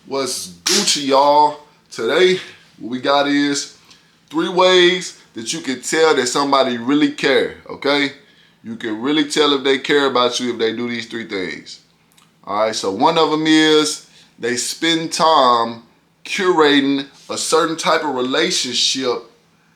What's Gucci, y'all? Today, what we got is 3 ways that you can tell that somebody really care, okay? You can really tell if they care about you if they do these 3 things. All right, so one of them is they spend time curating a certain type of relationship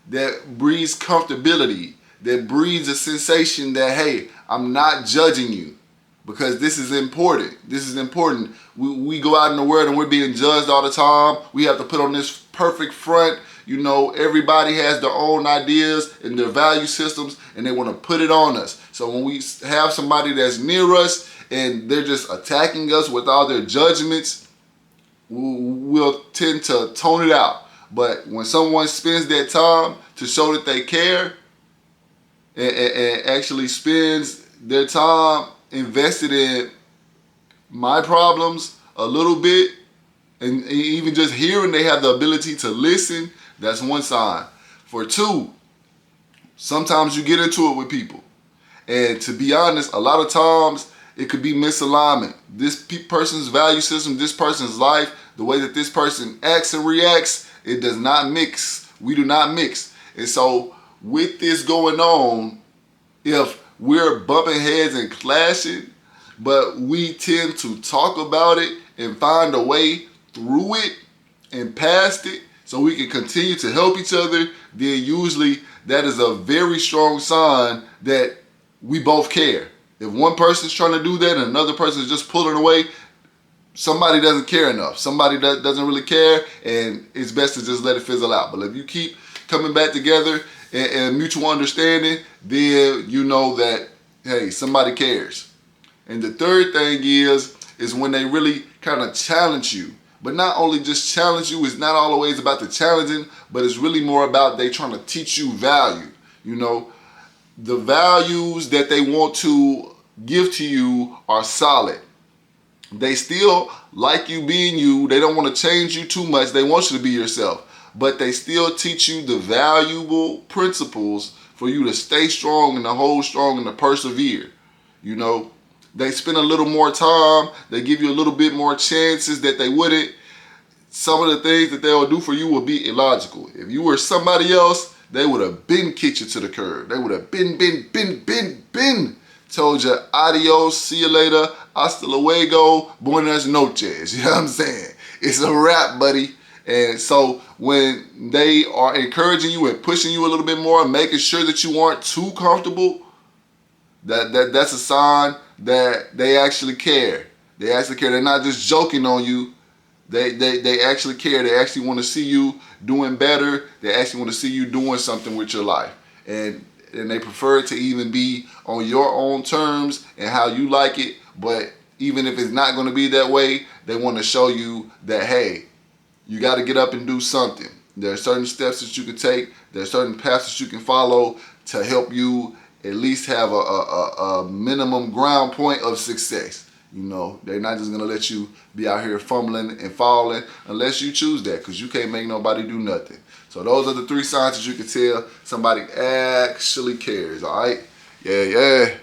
that breeds comfortability, that breeds a sensation that, hey, I'm not judging you. Because this is important. This is important. We go out in the world and we're being judged all the time. We have to put on this perfect front. You know, everybody has their own ideas and their value systems, and they want to put it on us. So when we have somebody that's near us and they're just attacking us with all their judgments, we'll tend to tone it out. But when someone spends that time to show that they care and actually spends their time invested in my problems a little bit, and even just hearing they have the ability to listen, that's one sign. For 2, sometimes you get into it with people. And to be honest, a lot of times it could be misalignment. This person's value system, this person's life, the way that this person acts and reacts, it does not mix. We do not mix. And so with this going on, if we're bumping heads and clashing, but we tend to talk about it and find a way through it and past it so we can continue to help each other, then usually that is a very strong sign that we both care. If one person's trying to do that and another person is just pulling away, somebody doesn't care enough. Somebody doesn't really care, and it's best to just let it fizzle out. But if you keep coming back together and mutual understanding, then you know that, hey, somebody cares. And the third thing is when they really kind of challenge you. But not only just challenge you, it's not always about the challenging, but it's really more about they trying to teach you value. You know, the values that they want to give to you are solid. They still like you being you. They don't want to change you too much. They want you to be yourself. But they still teach you the valuable principles for you to stay strong and to hold strong and to persevere. You know, they spend a little more time. They give you a little bit more chances that they wouldn't. Some of the things that they'll do for you will be illogical. If you were somebody else, they would have been kicked you to the curb. They would have been told you adios, see you later, hasta luego, buenas noches. You know what I'm saying? It's a wrap, buddy. And so when they are encouraging you and pushing you a little bit more, making sure that you aren't too comfortable, that's a sign that they actually care. They actually care. They're not just joking on you. They actually care. They actually want to see you doing better. They actually want to see you doing something with your life. And they prefer to even be on your own terms and how you like it. But even if it's not going to be that way, they want to show you that, hey, you got to get up and do something. There are certain steps that you can take. There are certain paths that you can follow to help you at least have a minimum ground point of success. You know, they're not just going to let you be out here fumbling and falling unless you choose that, because you can't make nobody do nothing. So those are the 3 signs that you can tell somebody actually cares, all right? Yeah.